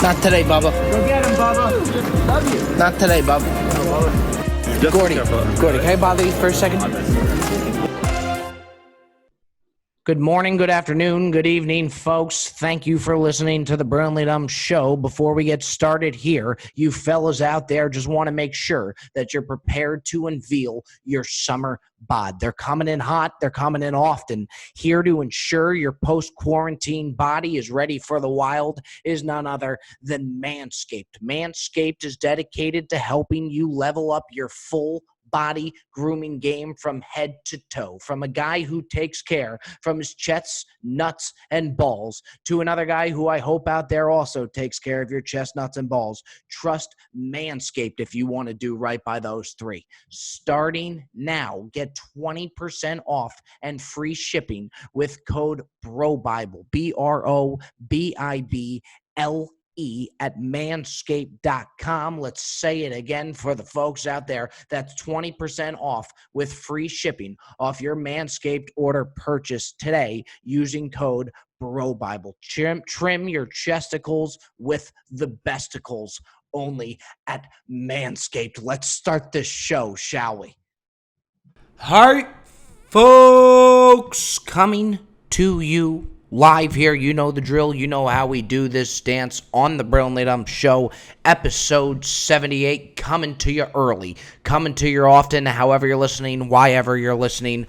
Not today, Bubba. Go get him, Bubba. Love you. Not today, Bubba. Gordy, can I bother you for a second? Good morning, good afternoon, good evening, folks. Thank you for listening to the Burnley Dumb Show. Before we get started here, you fellas out there just want to make sure that you're prepared to unveil your summer bod. They're coming in hot, they're coming in often. Here to ensure your post-quarantine body is ready for the wild is none other than Manscaped. Manscaped is dedicated to helping you level up your full body grooming game from head to toe, from a guy who takes care from his chest, nuts, and balls to another guy who I hope out there also takes care of your chest, nuts, and balls. Trust Manscaped if you want to do right by those three. Starting now, get 20% off and free shipping with code BROBIBLE, BROBIBLE at manscaped.com. Let's say it again for the folks out there. That's 20% off with free shipping off your Manscaped order purchase today using code BROBIBLE. Trim your chesticles with the besticles only at Manscaped. Let's start this show, shall we? Hi, folks, coming to you live here. You know the drill. You know how we do this dance on the Burnley Dumb Show. Episode 78, coming to you early, coming to you often, however you're listening, whyever you're listening.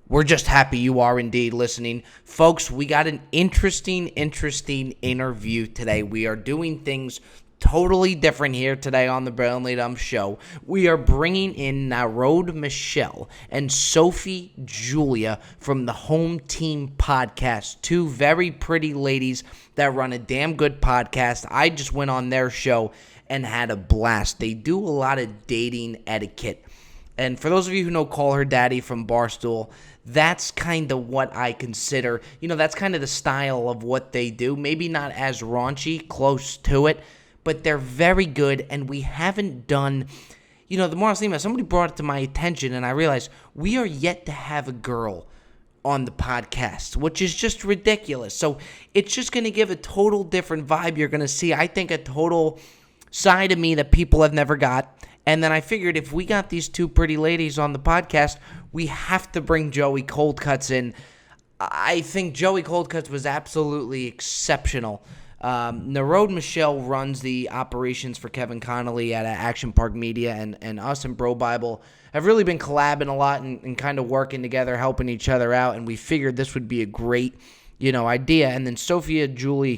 We're just happy you are indeed listening. Folks, we got an interesting interview today. We are doing things totally different here today on the Burnley Dumb Show. We are bringing in Narod Michelle and Sophie Julia from the Home Team Podcast. Two very pretty ladies that run a damn good podcast. I just went on their show and had a blast. They do a lot of dating etiquette. And for those of you who know Call Her Daddy from Barstool, that's kind of what I consider, that's kind of the style of what they do. Maybe not as raunchy, close to it, but they're very good, and we haven't done, the more I was thinking about it, somebody brought it to my attention, and I realized we are yet to have a girl on the podcast, which is just ridiculous. So it's just going to give a total different vibe. You're going to see, I think, a total side of me that people have never got. And then I figured if we got these two pretty ladies on the podcast, we have to bring Joey Coldcuts in. I think Joey Coldcuts was absolutely exceptional. Narod Michelle runs the operations for Kevin Connolly at Action Park Media, and us and Bro Bible have really been collabing a lot and kind of working together, helping each other out, and we figured this would be a great, idea. And then Sophie Julia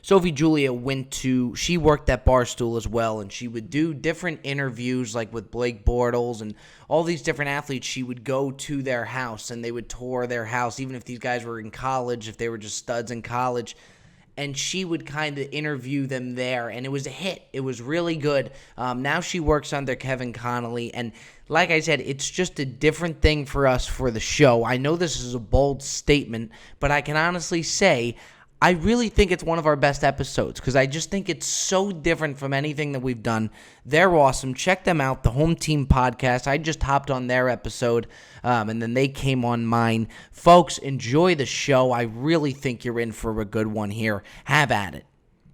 she worked at Barstool as well, and she would do different interviews like with Blake Bortles and all these different athletes. She would go to their house, and they would tour their house, even if these guys were in college, if they were just studs in college. And she would kind of interview them there, and it was a hit. It was really good. Now she works under Kevin Connolly, and like I said, it's just a different thing for us for the show. I know this is a bold statement, but I can honestly say I really think it's one of our best episodes because I just think it's so different from anything that we've done. They're awesome. Check them out, the Home Team Podcast. I just hopped on their episode, and then they came on mine. Folks, enjoy the show. I really think you're in for a good one here. Have at it.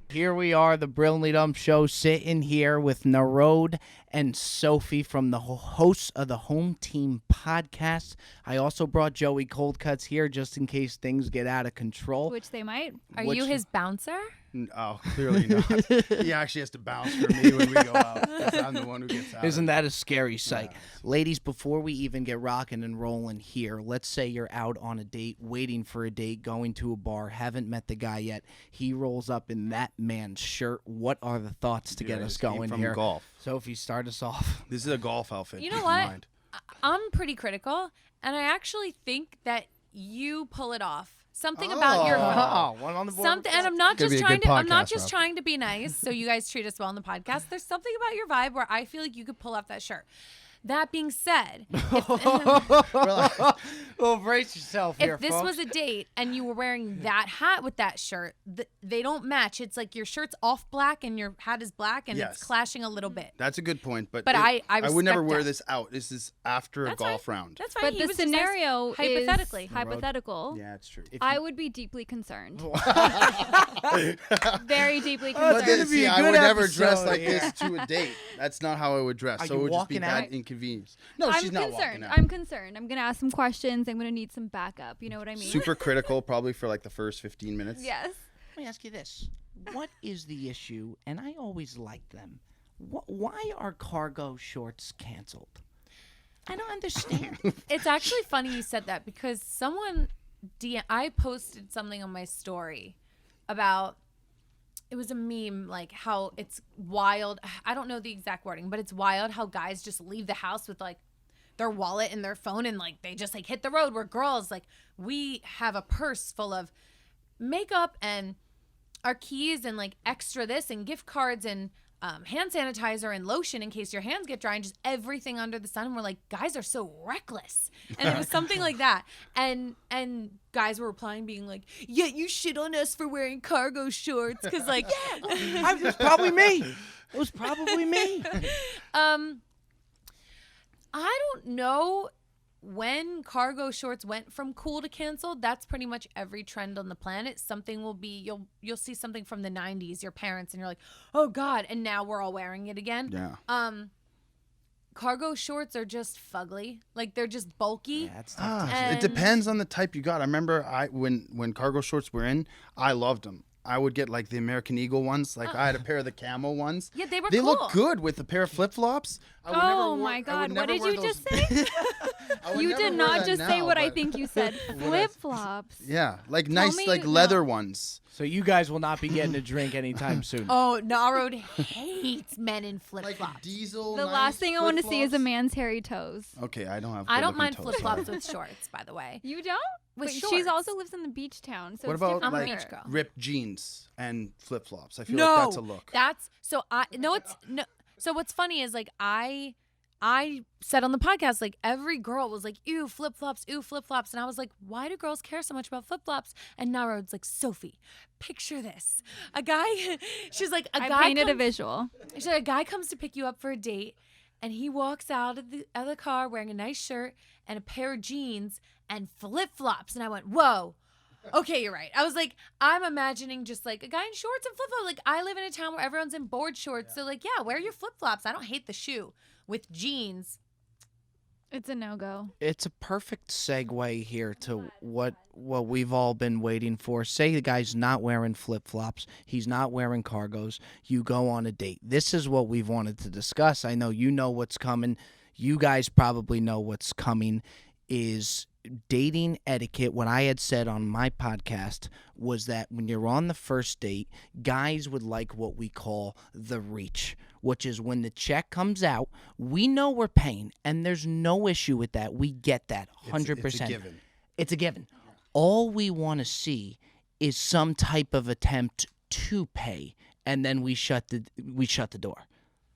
Here we are, the Brilliantly Dumb Show, sitting here with Narod and Sophie from the hosts of the Home Team Podcast. I also brought Joey Coldcuts here just in case things get out of control. Which they might. Are you his bouncer? Oh, clearly not. He actually has to bounce for me when we go out. I'm the one who gets out. Isn't that a scary sight? Yes. Ladies, before we even get rocking and rolling here, let's say you're out on a date, waiting for a date, going to a bar, haven't met the guy yet. He rolls up in that man's shirt. What are the thoughts to get us going from here? Golf. Sophie, start us off. This is a golf outfit. You know what? I'm pretty critical, and I actually think that you pull it off. Something about your vibe. One on the board. Something, and I'm not just trying to be nice. So you guys treat us well on the podcast. There's something about your vibe where I feel like you could pull off that shirt. That being said, Well, brace yourself here, if this folks. was a date and you were wearing that hat with that shirt, they don't match. It's like your shirt's off black and your hat is black, and it's clashing a little bit. That's a good point, but I would never respect wear that. this out. This is after a That's golf fine. round. That's fine. But He the was just scenario is hypothetically. hypothetical. Yeah, it's true. I would be deeply concerned. Oh, Very deeply It's concerned. gonna be a I good would never dress episode like here. this to a date. That's not how I would dress. Are so you it would just be walking bad out? inconvenience. No, I'm she's not concerned. walking out. I'm concerned. I'm gonna ask some questions. I'm gonna need some backup. You know what I mean? Super critical, probably for like the first 15 minutes. Yes. Let me ask you this. What is the issue? And I always like them. Why are cargo shorts canceled? I don't understand. It's actually funny you said that because I posted something on my story about, it was a meme, like how it's wild. I don't know the exact wording, but it's wild how guys just leave the house with like their wallet and their phone and like they just like hit the road, where girls, like, we have a purse full of makeup and our keys and like extra this and gift cards and hand sanitizer and lotion in case your hands get dry and just everything under the sun. And we're like, guys are so reckless. And it was something like that. And guys were replying being like, yeah, you shit on us for wearing cargo shorts. Because like, It was probably me. It was probably me. I don't know when cargo shorts went from cool to canceled. That's pretty much every trend on the planet. Something will be, you'll see something from the 90s, your parents, and you're like, oh God, and now we're all wearing it again. Yeah. Cargo shorts are just fugly. Like, they're just bulky. Yeah, that's tough. And- It depends on the type you got. I remember when cargo shorts were in, I loved them. I would get like the American Eagle ones. Like I had a pair of the camo ones. Yeah, they were They cool. look good with a pair of flip flops. Oh my God! What did you just say? You did not just say what I think you said. Flip flops. Yeah, like nice, me like you- leather no. ones. So you guys will not be getting a drink anytime soon. Oh, Narod hates men in flip-flops. diesel. The last thing I want to see is a man's hairy toes. Okay, I don't have. I don't good-looking mind toes, flip-flops sorry. with shorts, by the way. You don't? With But she shorts. also lives in the beach town, so What it's about different I'm a like for beach her. girl. ripped jeans and flip flops? I feel No, like that's a look. that's so. So what's funny is like I said on the podcast, like every girl was like, ew, flip flops, and I was like, why do girls care so much about flip flops? And Narod's like, Sophie, picture this: a guy. She's like, I painted a visual. She's like, a guy comes to pick you up for a date, and he walks out of the car wearing a nice shirt and a pair of jeans and flip flops, and I went, whoa. Okay, you're right. I was like, I'm imagining just like a guy in shorts and flip flops. Like, I live in a town where everyone's in board shorts. So like, yeah, wear your flip flops. I don't hate the shoe. With jeans. It's a no-go. It's a perfect segue here to what we've all been waiting for. Say the guy's not wearing flip-flops. He's not wearing cargos. You go on a date. This is what we've wanted to discuss. I know you know what's coming. You guys probably know what's coming is dating etiquette. What I had said on my podcast was that when you're on the first date, guys would like what we call the reach, which is when the check comes out, we know we're paying, and there's no issue with that. We get that 100%. It's a given. It's a given. All we want to see is some type of attempt to pay, and then we shut the door.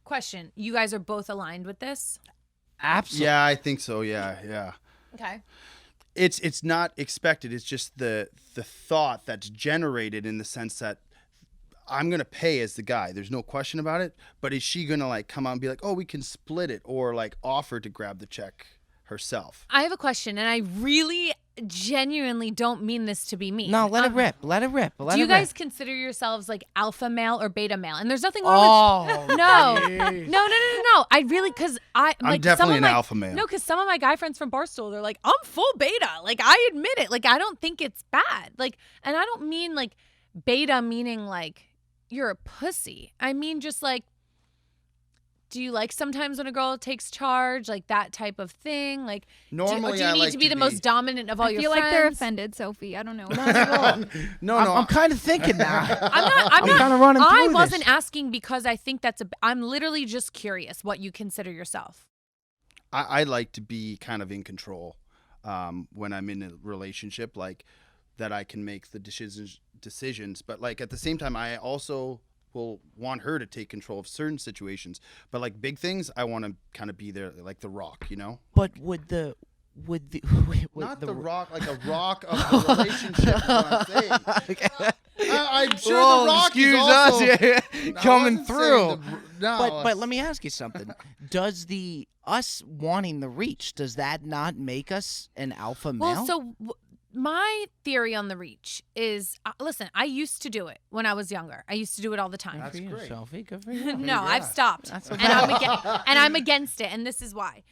Question. You guys are both aligned with this? Absolutely. Yeah, I think so. Yeah. Okay. It's not expected. It's just the thought that's generated in the sense that I'm gonna pay as the guy. There's no question about it. But is she gonna like come out and be like, oh, we can split it, or like offer to grab the check herself? I have a question, and I really genuinely don't mean this to be mean. No, let it rip. Let it rip. Do you guys consider yourselves like alpha male or beta male? And there's nothing wrong with No. I really, because I'm like definitely some an of my, alpha male. No, because some of my guy friends from Barstool, they're like, I'm full beta. Like, I admit it. Like, I don't think it's bad. Like, and I don't mean like beta meaning like you're a pussy. I mean just like, do you like sometimes when a girl takes charge, like that type of thing? Like, Normally, do you I need like to be the most dominant of all I your feel friends? like they're offended, Sophie. I don't know. No, I'm kind of thinking that. I'm not. kind of running through I this. wasn't asking because I think I'm literally just curious what you consider yourself. I like to be kind of in control when I'm in a relationship, like that I can make the decisions. But like at the same time, I also will want her to take control of certain situations. But like big things, I want to kind of be there like the Rock, you know? But would the not the Rock, like a rock of the relationship is what I'm saying. I'm sure the Rock is also coming through. No, but let me ask you something. Does us wanting the reach, does that not make us an alpha male? Well, so my theory on the reach is, listen, I used to do it when I was younger. I used to do it all the time. That's great. Sophie, good for you. No, I've stopped. And I'm against it, and this is why.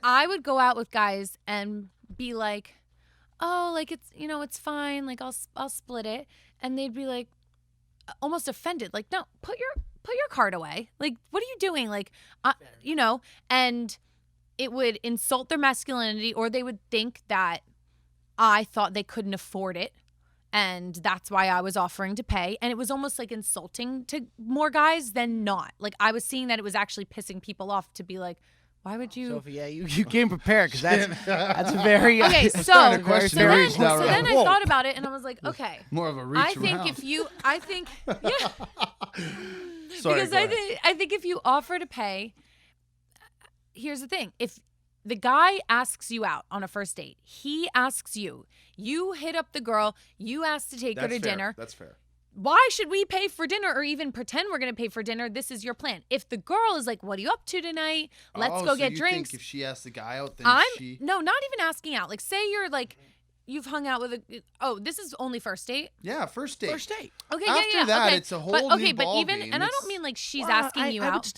I would go out with guys and be like, oh, like it's fine, like I'll split it, and they'd be like almost offended, like, no, put your card away, like, what are you doing, like, and it would insult their masculinity, or they would think that I thought they couldn't afford it, and that's why I was offering to pay, and it was almost like insulting to more guys than not. Like, I was seeing that it was actually pissing people off to be like, why would you? Sophie, yeah, you came prepared because that's a very okay. So then I thought about it and I was like, okay, more of a reach. I think because I think if you offer to pay, here's the thing: if the guy asks you out on a first date, he asks you, you hit up the girl, you ask to take her to dinner. That's fair. Why should we pay for dinner or even pretend we're going to pay for dinner? This is your plan. If the girl is like, what are you up to tonight? Let's go get drinks. Think if she asks the guy out, then No, not even asking out. Like, say you're like, you've hung out with this is only first date? Yeah, first date. First date. Okay, After that, okay. it's a whole new ball game. And I don't mean like she's asking you out.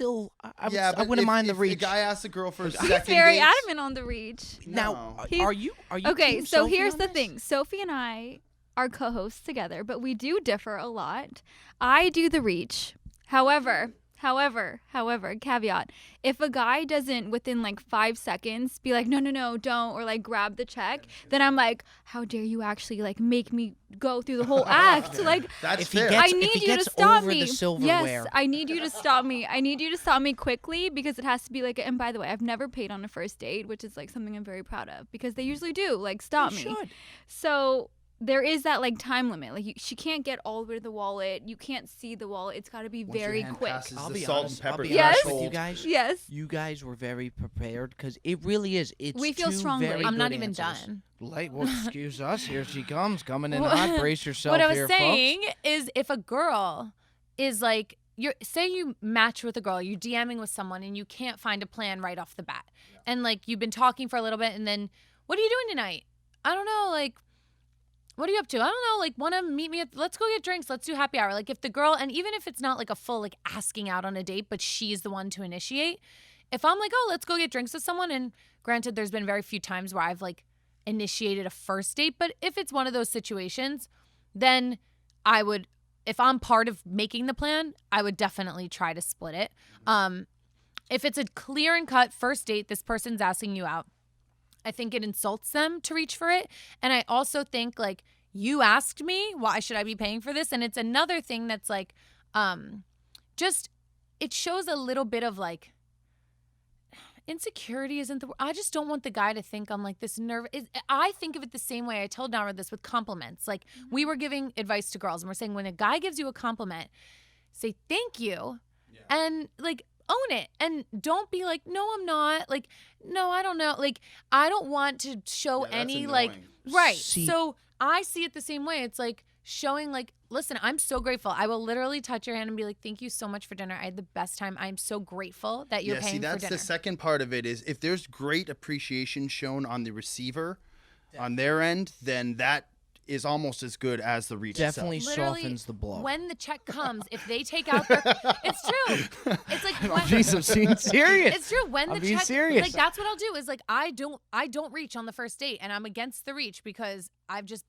I wouldn't mind the reach. If the guy asks a girl for a second He's very date, adamant on the reach. Now, are you okay, team so Sophie here's on the this? thing. Sophie and I are co-hosts together, but we do differ a lot. I do the reach. However, caveat, if a guy doesn't within like 5 seconds be like, no, don't, or like grab the check, then I'm like, how dare you actually like make me go through the whole act? Like, that's fair. I need you to stop me. Yes, I need you to stop me. I need you to stop me quickly because it has to be like, and by the way, I've never paid on a first date, which is like something I'm very proud of because they usually do, like, stop me. Should. So there is that like time limit. Like she can't get all the way to the wallet. You can't see the wallet. It's got to be Once very your hand quick. passes I'll the be salt honest, and pepper I'll be honest threshold. with you guys. Yes. You guys were very prepared because it really is. It's We feel two strongly. very I'm not good even answers. done. Well, excuse us. Here she comes, coming in hot. Brace yourself What I was here, saying folks. is if a girl is like, say you match with a girl, you're DMing with someone and you can't find a plan right off the bat. Yeah. And like you've been talking for a little bit and then, what are you doing tonight? I don't know, like, what are you up to? I don't know, like, want to meet me let's go get drinks, let's do happy hour. Like if the girl, and even if it's not like a full like asking out on a date, but she's the one to initiate, if I'm like, oh, let's go get drinks with someone, and granted there's been very few times where I've like initiated a first date, but if it's one of those situations, then I would, if I'm part of making the plan, I would definitely try to split it. If it's a clear and cut first date, this person's asking you out, I think it insults them to reach for it. And I also think like, you asked me, why should I be paying for this? And it's another thing that's like, just, it shows a little bit of like, insecurity isn't the, I just don't want the guy to think I'm like this nervous. I think of it the same way. I told Narod this with compliments. Like we were giving advice to girls and we're saying when a guy gives you a compliment, say thank you and like own it and don't be like, no, I'm not. Like, no, I don't know. Like, I don't want to show any like, right. So I see it the same way. It's like showing like, listen, I'm so grateful. I will literally touch your hand and be like, thank you so much for dinner. I had the best time. I'm so grateful that you're paying for dinner. That's the second part of it is if there's great appreciation shown on the receiver on their end, then that is almost as good as the reach Definitely itself. softens the blow. When the check comes, if they take out their, it's true. It's like when, Jeez, I'm being serious. It's true. When I'm the being check, serious. like that's what I'll do is like I don't reach on the first date, and I'm against the reach because I've just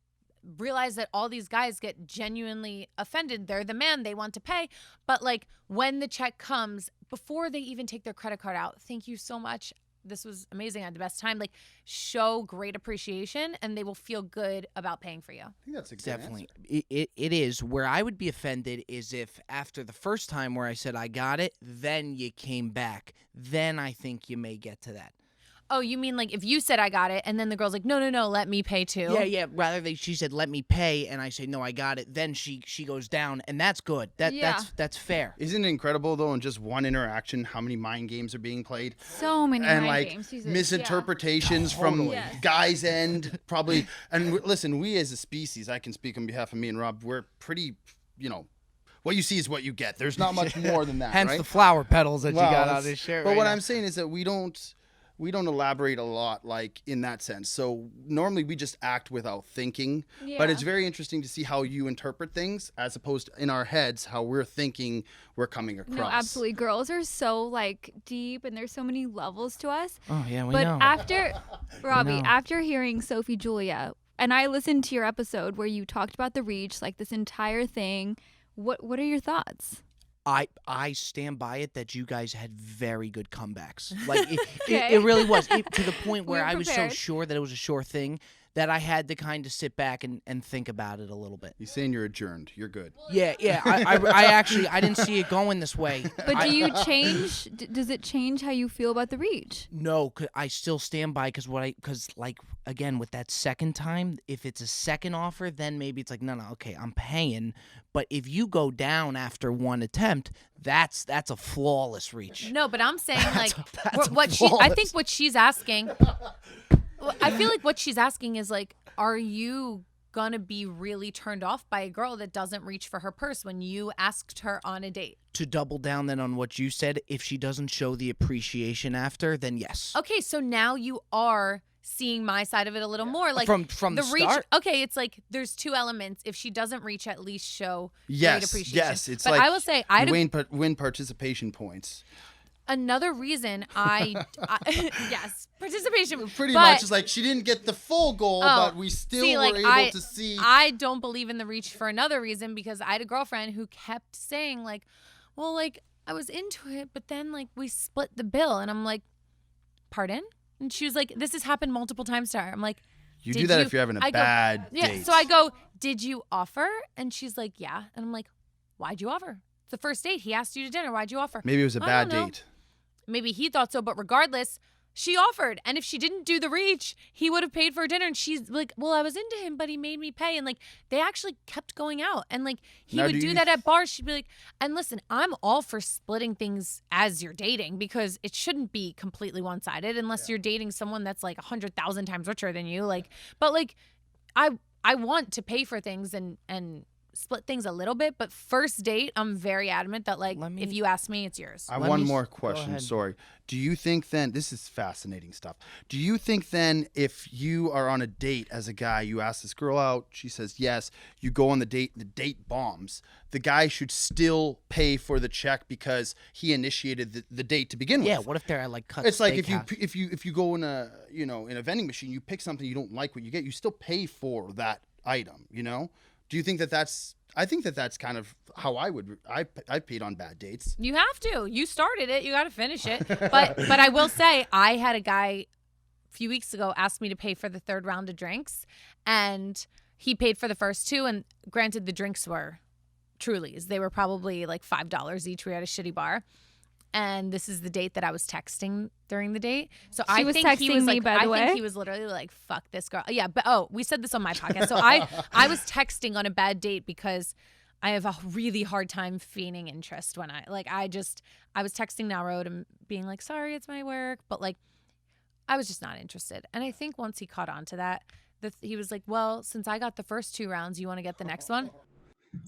realized that all these guys get genuinely offended. They're the man, they want to pay, but like when the check comes, before they even take their credit card out, thank you so much. This was amazing. I had the best time. Like, show great appreciation, and they will feel good about paying for you. I think that's a good Definitely. answer. It is. Where I would be offended is if after the first time where I said I got it, then you came back. Then I think you may get to that. Oh, you mean like if you said I got it, and then the girl's like, no, let me pay too. Yeah. She said, "Let me pay," and I say, "No, I got it." Then she goes down, and that's good. That's fair. Isn't it incredible though? In just one interaction, how many mind games are being played? So many And mind like games. Jesus. misinterpretations Totally. from Yes. guys' end, probably. And listen, we as a species, I can speak on behalf of me and Rob. We're pretty, what you see is what you get. There's not much more than that. Hence right? the flower petals that you Well, got on that's- this shirt. But right what now. I'm saying is that we don't elaborate a lot, like in that sense. So normally we just act without thinking. But Yeah. it's very interesting to see how you interpret things, as opposed to in our heads how we're thinking we're coming across. No, absolutely. Girls are so like deep, and there's so many levels to us. Oh yeah, we But know. after Robbie, know. after hearing Sophie Julia, and I listened to your episode where you talked about the reach, like this entire thing. What are your thoughts? I stand by it that you guys had very good comebacks. Like Okay. it really was to the point where We were I was so prepared. sure that it was a sure thing that I had to kind of sit back and think about it a little bit. He's saying you're adjourned. You're good. Yeah. I actually I didn't see it going this way. But do you change? Does it change how you feel about the reach? No, I still stand by because like again with that second time, if it's a second offer, then maybe it's like no, okay, I'm paying. But if you go down after one attempt, that's a flawless reach. No, but I'm saying like that's what she. I flawless. think what she's asking. I feel like what she's asking is like, are you gonna be really turned off by a girl that doesn't reach for her purse when you asked her on a date? To double down then on what you said, if she doesn't show the appreciation after, then yes. Okay, so now you are seeing my side of it a little more. Like From the reach. start? Okay, it's like there's two elements. If she doesn't reach, at least show great Yes, appreciation. yes. It's but like I will say, I win participation points. another reason I yes, participation. Pretty but, much, it's like she didn't get the full goal, Oh, but we still see, were like, able to see. I don't believe in the reach for another reason because I had a girlfriend who kept saying like, well, like I was into it, but then like we split the bill, and I'm like, pardon? And she was like, this has happened multiple times to her. I'm like, you did do that you- if you're having a I go, bad yeah. date. So I go, did you offer? And she's like, yeah. And I'm like, why'd you offer? It's the first date. He asked you to dinner. Why'd you offer? Maybe it was a I bad don't know. date. Maybe he thought so, but regardless, she offered. And if she didn't do the reach, he would have paid for dinner. And she's like, well, I was into him, but he made me pay. And like, they actually kept going out. And like, he Now, would do do you that at bars. She'd be like, and listen, I'm all for splitting things as you're dating because it shouldn't be completely one sided unless you're dating someone that's like 100,000 times richer than you. Like, but like, I want to pay for things and split things a little bit, but first date, I'm very adamant that like if you ask me, it's yours. I have Let one me more go question. ahead. Sorry. Do you think then, this is fascinating stuff. Do you think then if you are on a date as a guy, you ask this girl out, she says yes, you go on the date bombs, the guy should still pay for the check because he initiated the date to begin with? Yeah, what if they're at like cut It's like steakhouse? if you go in in a vending machine, you pick something you don't like what you get, you still pay for that item, Do you think that's I think that's kind of how I paid on bad dates. You have to. You started it. You got to finish it. But I will say, I had a guy a few weeks ago ask me to pay for the third round of drinks, and he paid for the first two. And granted, the drinks were Trulies. They were probably like $5 each. We had a shitty bar. And this is the date that I was texting during the date. So She I was think he was texting me, like, by the I way. think he was literally like, "Fuck this girl." Yeah, but we said this on my podcast. So I was texting on a bad date because I have a really hard time feigning interest when I was texting Narod and being like, "Sorry, it's my work," but like I was just not interested. And I think once he caught on to that, he was like, "Well, since I got the first two rounds, you want to get the next one?"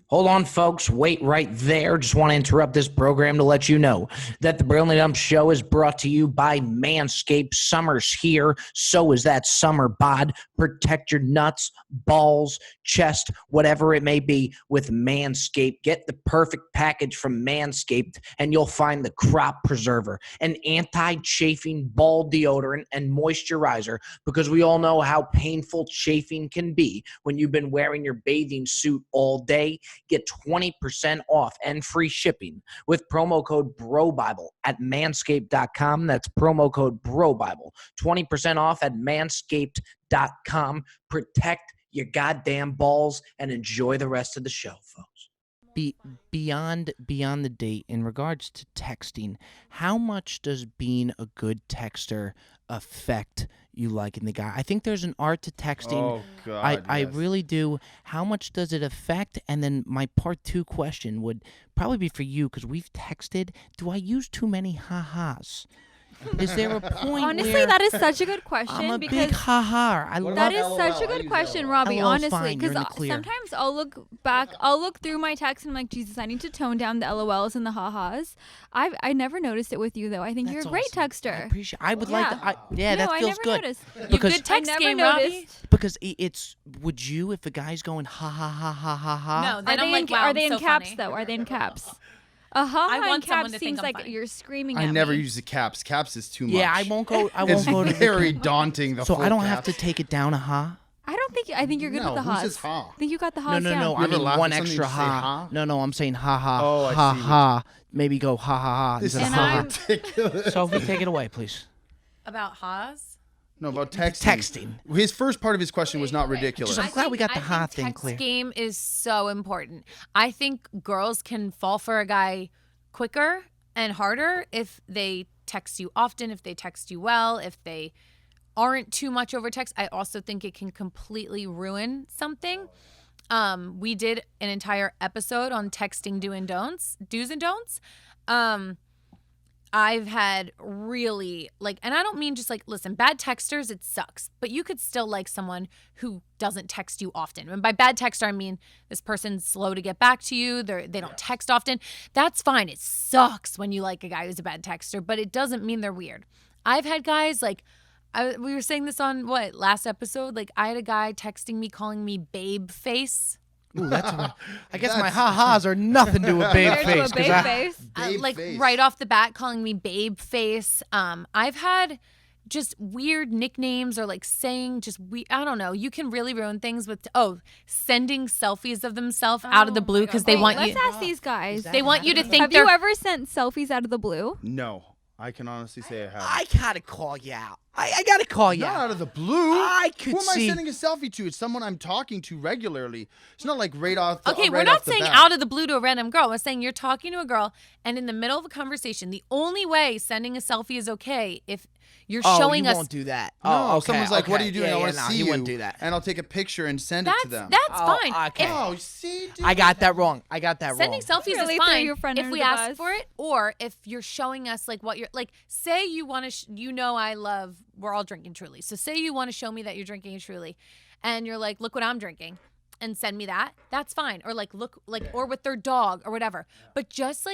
Hold on, folks. Wait right there. Just want to interrupt this program to let you know that the Brilliantly Dumb Show is brought to you by Manscaped. Summer's here. So is that summer bod. Protect your nuts, balls, chest, whatever it may be with Manscaped. Get the perfect package from Manscaped and you'll find the Crop Preserver, an anti-chafing ball deodorant and moisturizer, because we all know how painful chafing can be when you've been wearing your bathing suit all day. Get 20% off and free shipping with promo code BROBIBLE at manscaped.com. That's promo code BROBIBLE. 20% off at manscaped.com. Protect your goddamn balls and enjoy the rest of the show, folks. Beyond the date, in regards to texting, how much does being a good texter affect you liking the guy? I think there's an art to texting. Oh God, I yes. really do. How much does it affect? And then my part 2 question would probably be for you, because we've texted. Do I use too many ha-has? Is there a point Honestly, where that is such a good question I'm a because big ha-ha? I What love that is LOL? such a I good use question, LOL. Robbie. LOL 's Honestly, fine. You're because in the clear. sometimes I'll look back, I'll look through my text and I'm like, Jesus, I need to tone down the LOLs and the ha-has. I never noticed it with you though. I think you're a great I texter. appreciate. I would like. Yeah. Yeah, no, that I feels never good. noticed. Because good text I never game, noticed. because it's. Would you, if a guy's going ha ha ha ha ha ha? No, then Are I'm they like, in, wow, are I'm they in so caps funny. though? Are they in caps? Ha I in want someone caps to think seems I'm like funny. you're screaming I at never me. use the caps. Caps is too much. Yeah, I won't go. I It's won't go to very daunting. The So full I don't have caps. to take it down a ha. I think you're good No, with the who ha's. says ha? I think you got the No, ha's no, down. no. You I ever mean laugh one at something extra and say ha. ha? No, I'm saying ha ha Oh, I ha see what ha. Maybe go ha ha ha This is instead of And ha I'm- ha. ridiculous. Sophie, take it away, please. About Haas? No, about texting. Texting. His first part of his question was not ridiculous. Just- I'm glad we got the ha I think thing text clear. game is so important. I think girls can fall for a guy quicker and harder if they text you often, if they text you well, if they aren't too much over text. I also think it can completely ruin something. We did an entire episode on texting do's and don'ts. I've had really and I don't mean just listen, bad texters, it sucks, but you could still like someone who doesn't text you often. And by bad texter, I mean this person's slow to get back to you. They don't text often. That's fine. It sucks when you like a guy who's a bad texter, but it doesn't mean they're weird. I've had guys we were saying this on last episode. I had a guy texting me, calling me babe face. Ooh, I guess my ha ha's are nothing to a babe Compared to face. a 'Cause babe I- face. Babe face. Right off the bat, calling me babe face. I've had just weird nicknames or saying I don't know. You can really ruin things with sending selfies of themselves out of the blue because they Wait, want let's you. ask these guys. They want you to think Have they're. you ever sent selfies out of the blue? No, I can honestly say I have. I gotta call you out. I gotta call you Not out. out of the blue. I could Who am I see- sending a selfie to? It's someone I'm talking to regularly. It's not right off the Okay, we're right not off the saying bat. out of the blue to a random girl. We're saying you're talking to a girl, and in the middle of a conversation, the only way sending a selfie is okay if you're showing you us. won't do that. No, Oh, okay, someone's like, "What are okay. you doing? Yeah, I want yeah, to no, see he you." wouldn't do that. And I'll take a picture and send it to them. That's Oh, fine. okay. If Oh, see, dude. I got that wrong. I got that sending wrong. selfies Really is threw fine your friend if under we the ask bus. for it, or if you're showing us what you're say you want to I love, we're all drinking Truly, so say you want to show me that you're drinking a Truly and you're look what I'm drinking and send me that's fine, or look or with their dog or whatever, but just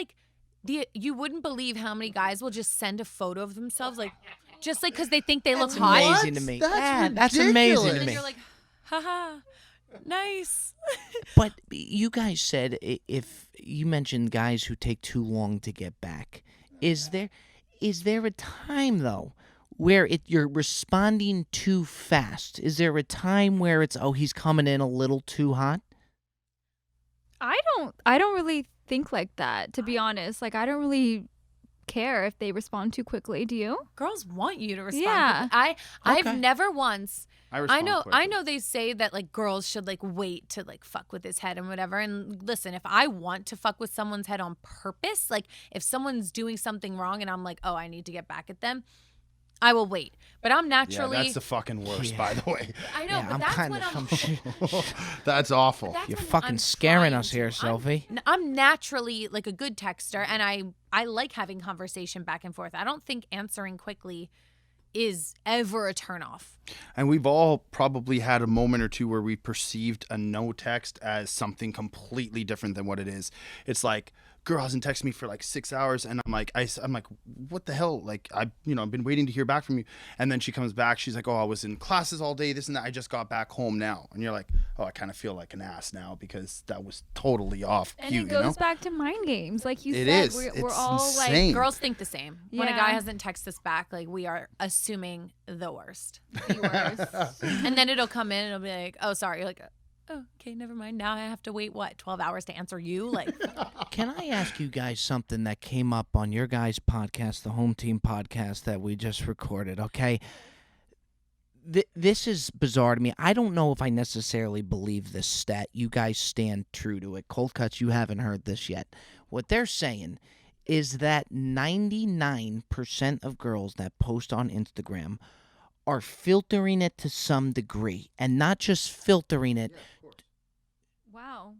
you wouldn't believe how many guys will just send a photo of themselves just because they think they look That's hot. amazing to me. That's Yeah, that's amazing to ridiculous. And me. you're like, haha, nice. But you guys said if you mentioned guys who take too long to get back. Is there a time though where you're responding too fast? Is there a time where it's he's coming in a little too hot? I don't really think like that, to be honest. I don't really care if they respond too quickly. Do you? Girls want you to respond. Yeah. quickly. Okay. I've never once. I I respond know quickly. they say that girls should wait to fuck with his head and whatever. And listen, if I want to fuck with someone's head on purpose, if someone's doing something wrong and I'm oh, I need to get back at them, I will wait. But I'm Yeah, naturally. that's the fucking worst, by the way. I know, Yeah, but I'm that's kind what of. I'm. That's awful. That's You're when fucking I'm scaring trying us here, to. Sophie. I'm naturally a good texter, and I like having conversation back and forth. I don't think answering quickly is ever a turnoff. And we've all probably had a moment or two where we perceived a no text as something completely different than what it is. It's girl hasn't texted me for 6 hours, and I'm like, what the hell? I've been waiting to hear back from you. And then she comes back, she's like, oh, I was in classes all day, this and that. I just got back home now. And you're like, oh, I kind of feel like an ass now because that was totally off And cue, it goes back to mind games, like you It said. is. We're It's all insane. Girls think the same. When a Yeah. guy hasn't texted us back, we are assuming the worst. the worst. And then it'll come in and it'll be like, oh, sorry. You're oh, okay, never mind. Now I have to wait, 12 hours to answer you? Can I ask you guys something that came up on your guys' podcast, the Home Team podcast that we just recorded, okay? This is bizarre to me. I don't know if I necessarily believe this stat. You guys stand true to it. Cold Cuts, you haven't heard this yet. What they're saying is that 99% of girls that post on Instagram are filtering it to some degree, and not just filtering it. Wow.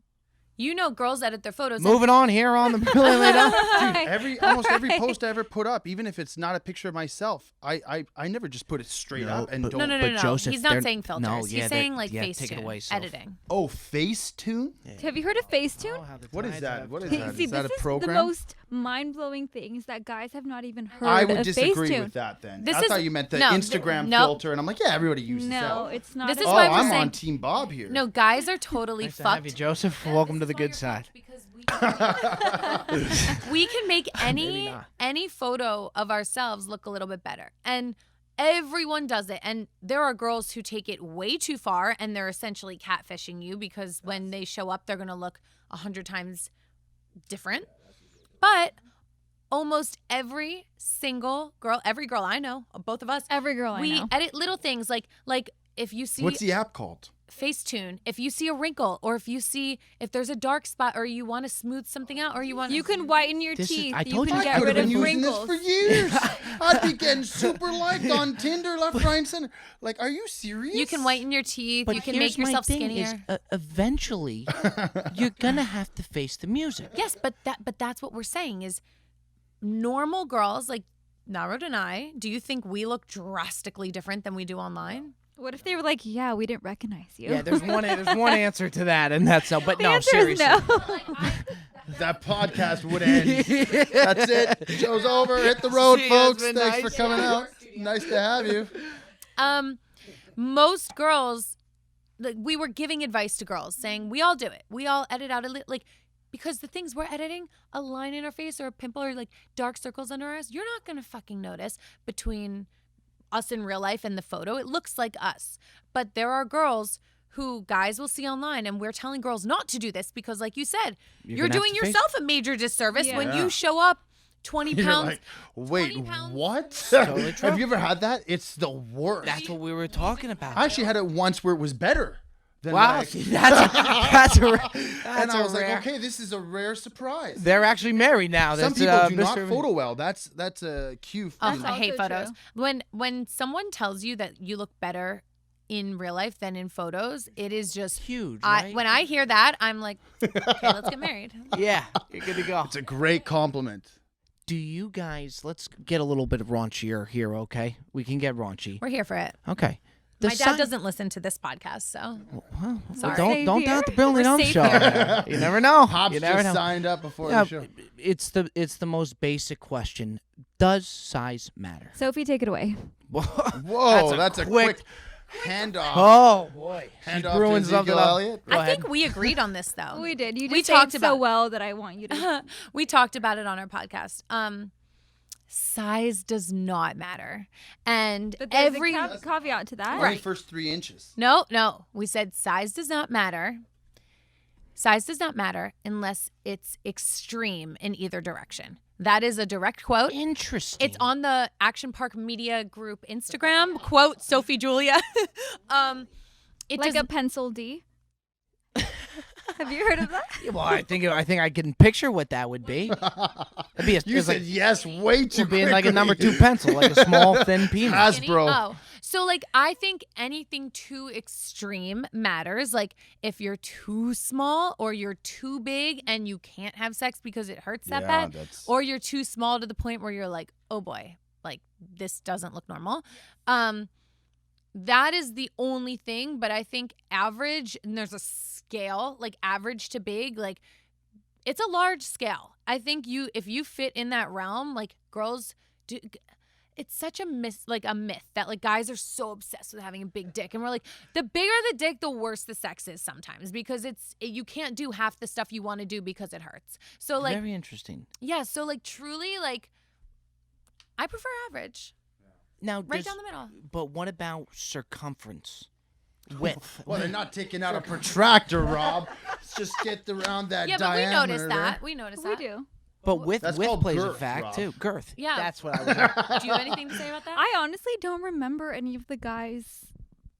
You know, girls edit their photos. Moving on here on the Brilliantly Done. Dude, almost every post I ever put up, even if it's not a picture of myself, I never just put it straight up and don't. No. But Joseph, He's not they're- saying filters. no, yeah, He's saying they're- like yeah, face take it tune away, Soph. editing. Oh, Facetune? Have you heard of Facetune? What is that? What is See, that? this Is that a is program? the most mind-blowing thing is that guys have not even heard I would of disagree Facetune. with that then. This I is- thought you meant the no, Instagram no. filter, and I'm like, yeah, everybody uses that. No, it's not. This a- is Oh, why we're I'm saying- on Team Bob here. No, guys are totally Nice to fucked. have you, Joseph. Welcome to the good side. We can make Maybe not. any photo of ourselves look a little bit better. And everyone does it. And there are girls who take it way too far and they're essentially catfishing you because when they show up, they're going to look 100 times different. But almost every single girl, every girl I know, both of us, Every girl I we know. edit little things like if you see What's the app called? Facetune, if you see a wrinkle or if there's a dark spot or you want to smooth something out or you want You can whiten your This is- teeth. I You told can you. I get could rid have of been using wrinkles. this for years. I'd be getting super liked on Tinder, left, right, and center. Like, are you serious? You can whiten your teeth. But You can here's make yourself my thing skinnier. Is, eventually, you're gonna have to face the music. Yes, but that's what we're saying is normal girls like Narod and I. Do you think we look drastically different than we do online? What if they were like, yeah, we didn't recognize you? Yeah, there's one answer to that, and that's so. But The no, answer is seriously. no. That podcast would end. That's it. Show's over. Hit the road, See you. folks. It's been Thanks nice. for coming out. Nice to have you. Most girls, like we were giving advice to girls saying we all do it. We all edit out because the things we're editing, a line in our face or a pimple or like dark circles under our eyes, you're not gonna fucking notice between us in real life and the photo. It looks like us. But there are girls who guys will see online and we're telling girls not to do this because like you said, you're gonna have doing to face yourself a major disservice when Yeah. you show up 20 You're pounds. like, wait, 20 pounds. what? Totally true. Have you ever had that? It's the worst. That's what we were talking about. I actually had it once where it was better. Than Wow, like- see, that's a and I was rare. like, okay, this is a rare surprise. They're actually married now. Some That's, people do not Mr. photo well. That's a cue. Oh, That's I hate also photos. true. When someone tells you that you look better in real life than in photos, it is just Huge, right? When I hear that, I'm like, okay, let's get married. Yeah, you're good to go. It's a great compliment. Do you guys? Let's get a little bit of raunchier here, okay? We can get raunchy. We're here for it. Okay. My dad doesn't listen to this podcast, so Well, Sorry. don't Safe doubt here. the Brilliantly We're Done safe show. here. You never know. Hops You never just know. signed up before Yeah, the show. it's the most basic question. Does size matter? Sophie, take it away. Whoa, that's a quick handoff. Oh boy, Hand she's off to brewing Ezekiel something up. Elliott. Go I ahead. think we agreed on this though. We did. You just We say talked it so about- well that I want you to. We talked about it on our podcast. Size does not matter, and But there's every a caveat to that. Only first 3 inches. No. We said size does not matter. Size does not matter unless it's extreme in either direction. That is a direct quote. Interesting. It's on the Action Park Media Group Instagram. Quote Sophie Julia. It Like does, a pencil D. Have you heard of that? Well, I think I can picture what that would be. It'd be You it's said like yes way too being like a quickly. number 2 pencil, like a small thin peanut. skinny? Hasbro. Oh, so like I think anything too extreme matters. Like if you're too small or you're too big and you can't have sex because it hurts that Yeah, bad, that's- or you're too small to the point where you're like, oh boy, like this doesn't look normal. That is the only thing. But I think average, and there's a scale, like average to big, like it's a large scale. I think if you fit in that realm, like girls do. It's such a myth that like guys are so obsessed with having a big dick, and we're like, the bigger the dick, the worse the sex is sometimes because you can't do half the stuff you want to do because it hurts. So like, Very interesting. yeah, so like truly, like I prefer average, Now, right down the middle. But what about circumference? Width. Well, they're not taking out a protractor, Rob. Let's just get around that Yeah, but we diameter. noticed that. We noticed We that. do. But width That's width called plays a girth, fact Rob. too. Girth. Yeah. That's what I was. Do you have anything to say about that? I honestly don't remember any of the guys'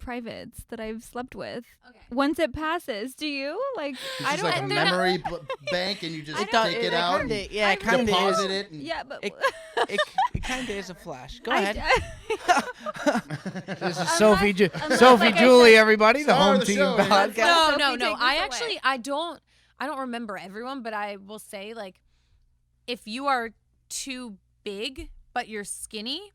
privates that I've slept with. Okay. Once it passes, do you? Like, It's I just don't like a they're not- memory bank, and you just I take don't- it out and Yeah, it kind of deposit is. it. And Yeah, but It kind of is a flash. Go ahead. This is Unless- Sophie, unless, Sophie, like I Julie, said- everybody, the Star of home the team show. podcast. No, Sophie, no, take no. this I away. actually I don't remember everyone, but I will say like if you are too big but you're skinny,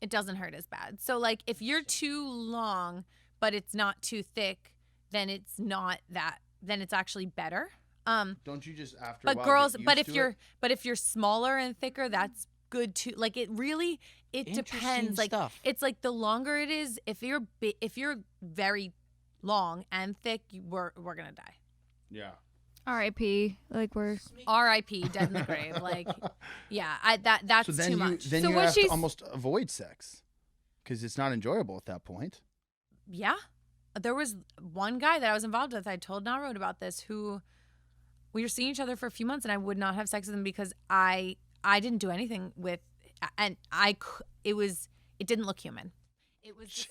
it doesn't hurt as bad. So like if you're too long but it's not too thick, then it's not that. Then it's actually better. don't you just after? a But while girls, get but used if to you're it? but if you're smaller and thicker, that's good too. Like it really Interesting depends. Like stuff. it's like the longer it is, if you're very long and thick, we're gonna die. Yeah. R.I.P. Like we're. R.I.P. Dead in the grave. Like, yeah, that's So then too you much. then So you what have to she's- almost avoid sex because it's not enjoyable at that point. Yeah, there was one guy that I was involved with. I told Narod about this. Who we were seeing each other for a few months, and I would not have sex with him because I didn't do anything with, and it didn't look human. It was. Just,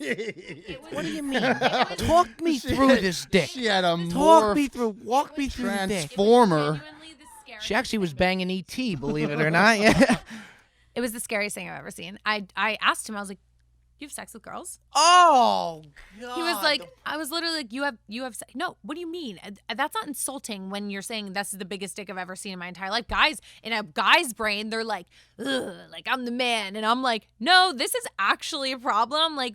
What do you mean? Talk me through this dick. She had a Walk me more through the dick. transformer. She actually was banging ET, believe it or not. Yeah. It was the scariest thing I've ever seen. I asked him. I was like, "You have sex with girls?" Oh God. He was like, I was literally like, you have no, what do you mean? That's not insulting when you're saying this is the biggest dick I've ever seen in my entire life. Guys, in a guy's brain, they're like, ugh, like I'm the man. And I'm like, no, this is actually a problem. Like,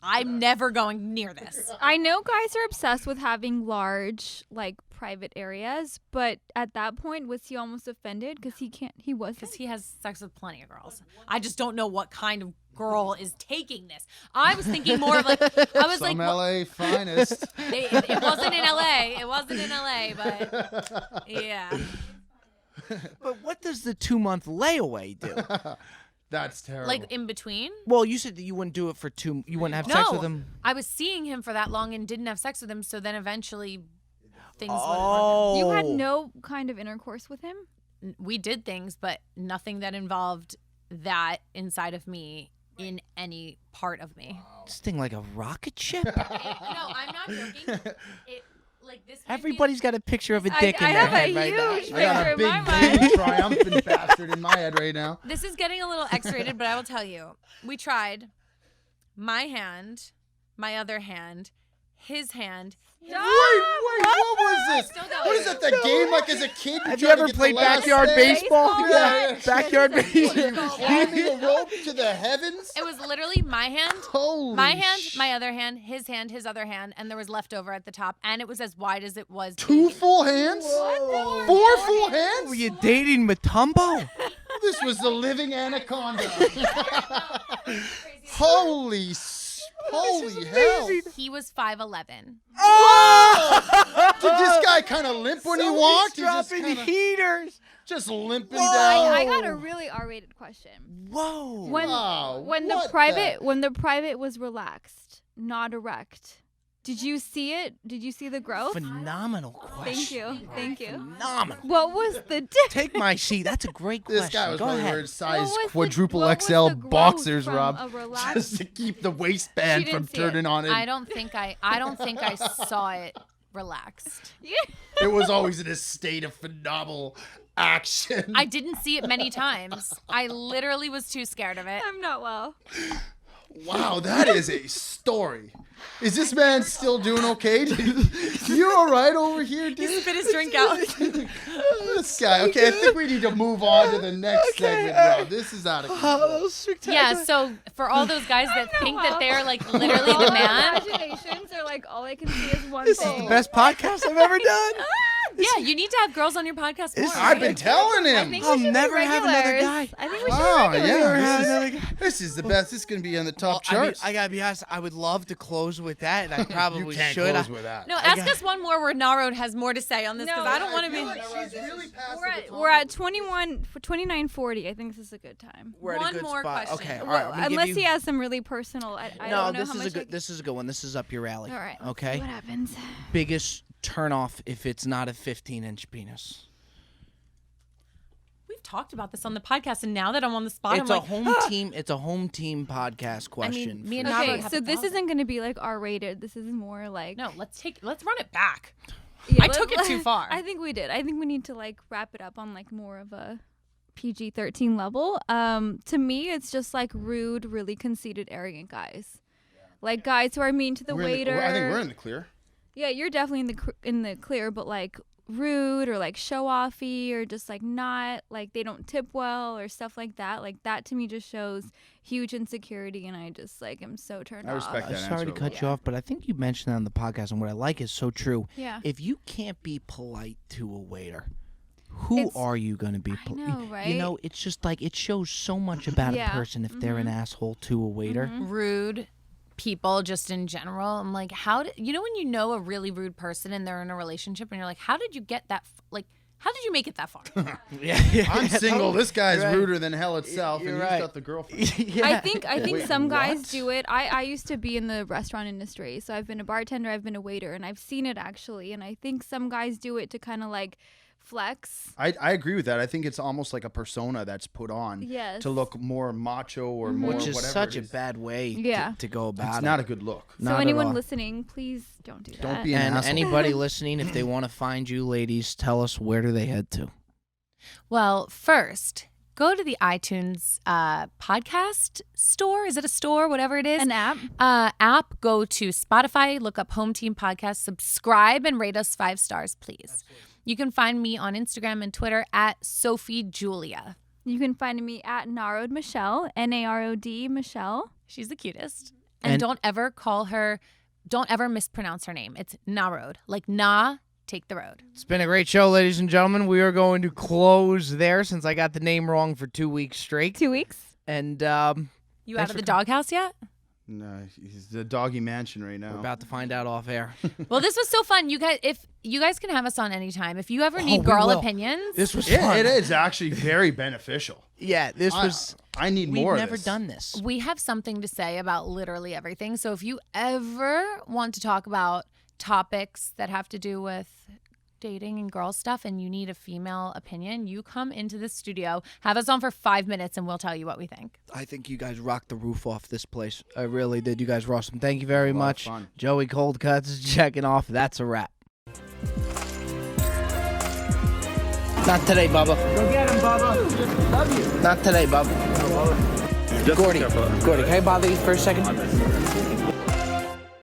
I'm never going near this. I know guys are obsessed with having large, like, private areas, but at that point, was he almost offended? Because he wasn't. Because he has sex with plenty of girls. I just don't know what kind of girl is taking this. I was thinking more of like, I was Some like, well, LA finest. it wasn't in LA. It wasn't in LA, but yeah. But what does the 2-month layaway do? That's terrible. Like in between. Well, you said that you wouldn't do it for you wouldn't have sex with him. I was seeing him for that long and didn't have sex with him. So then eventually, things Oh. You had no kind of intercourse with him? went. We did things, but nothing that involved that inside of me in any part of me. This thing like a rocket ship. No, I'm not joking. It like this. might be- Everybody's got a picture of a I dick in their have a head right now. huge I got a picture in my big, mind. big triumphant bastard in my head right now. This is getting a little X-rated, but I will tell you. We tried. My hand, my other hand, his hand. Wait, what was this? Still What going. is that? That game like as a kid? Have try you to ever get the played last backyard thing? baseball? Yeah. Backyard baseball. Climbing a rope to the heavens? It was literally my hand. Holy My hand, my other hand, his other hand, and there was leftover at the top, and it was as wide as it was. Two big. full hands? Whoa. 4 full hands? Were you dating Matumbo? This was the living anaconda. Holy hell. He was 5'11". Oh! Did this guy kind of limp when he walked? He just dropping kinda- heaters. Just limping Whoa. down. I got a really R-rated question. Whoa. When Wow, when the what private the- when the private was relaxed, not erect. Did you see it? Did you see the growth? Phenomenal question. Thank you. Phenomenal. What was the Take my seat. That's a great question. This guy was Go probably ahead. wearing size What was quadruple what was XL the growth boxers, from Rob, a relaxed- just to keep the waistband She from didn't see it. turning on it. I don't think I saw it relaxed. It was always in a state of phenomenal action. I didn't see it many times. I literally was too scared of it. I'm not well. Wow, that is a story. Is this man still doing okay? You all right over here, dude? He spit his drink out. This guy. Okay, I think we need to move on to the next segment, Rob. This is out of control. Yeah, so for all those guys that think that they're like literally All the my man, imaginations are like all I can see is one This thing. is the best podcast I've ever done. yeah, you need to have girls on your podcast more. I've been telling I him. think I'll we should never be have another regulars. guy. I think we should Oh, be regulars. yeah. This is the best. This is going to be on the top I mean, charts. I gotta be honest. I would love to close with that, and I probably you can't should. close with that. No, ask us one more where Narod has more to say on this because No, I don't want to feel be. like she's really past the We're at 21 for 29:40. I think this is a good time. We're at One a good more spot. question. Okay, all Well, right. I'm gonna give Unless you- he has some really personal. I No, don't know this how is much. a good. This is a good one. This is up your alley. All right. Okay. What happens? Biggest turnoff if it's not a 15-inch penis. We've we've talked about this on the podcast, and now that I'm on the spot, It's I'm a like, home team. It's a home team podcast question. me and for Narod sure. Okay, have so a this thousand. isn't going to be like R-rated. This is more like no, let's run it back. Yeah, I took it too far. I think we did. I think we need to like wrap it up on like more of a PG-13 level. To me, it's just like rude, really conceited, arrogant guys. Like guys who are mean to the waiter. I think we're in the clear. Yeah, you're definitely in the clear, but like rude or like show offy or just like not like they don't tip well or stuff like that. Like that to me just shows huge insecurity, and I just like am so turned off. I respect that. Sorry to answer a cut lot. you off, but I think you mentioned that on the podcast, and what I like is so true. Yeah. If you can't be polite to a waiter, who It's- are you going to be? I know, right? You know, it's just like it shows so much about Yeah. a person if they're an asshole to a waiter. Rude people just in general. I'm like, how did you know when you know a really rude person and they're in a relationship and you're like, how did you get that? Like, how did you make it that far? I'm single. This guy's You're right. ruder than hell itself, You're and right. he's got the girlfriend. Yeah. I think Wait, some guys what? do it. I used to be in the restaurant industry, so I've been a bartender, I've been a waiter, and I've seen it actually. And I think some guys do it to kind of like flex. I agree with that. I think it's almost like a persona that's put on Yes. to look more macho or more Which is whatever such it a is. bad way Yeah. to go about It's it. not a good look. Not So at anyone all. listening, please don't do that. Don't be an And asshole. anybody listening, if they want to find you, ladies, tell us where do they head to? Well, first, go to the iTunes podcast store. Is it a store? Whatever it is. An app. App. Go to Spotify, look up Home Team Podcast, subscribe, and rate us 5 stars, please. You can find me on Instagram and Twitter at Sophie Julia. You can find me at Narod Michelle, Narod Michelle. She's the cutest. And don't ever mispronounce her name. It's Narod. Like na, take the road. It's been a great show, ladies and gentlemen. We are going to close there since I got the name wrong for 2 weeks straight. 2 weeks. And You out Thanks of for the doghouse yet? No, he's the doggy mansion right now. we're about to find out off air. Well, this was so fun. You guys, if you guys can have us on anytime. If you ever we need girl will. opinions, This was Yeah, fun. it is actually very beneficial. Yeah, this was. I need We've more. never of this. done this. we have something to say about literally everything. So if you ever want to talk about topics that have to do with dating and girl stuff and you need a female opinion, you come into the studio, have us on for 5 minutes, and we'll tell you what we think. I think you guys rocked the roof off this place. I really did. You guys were awesome. Thank you very A lot of much. fun. Joey Cold Cuts is checking off. That's a wrap. Not today, Bubba. Go get him, Bubba. Love you. Not today, Bubba. Gordy, can I bother you for a second?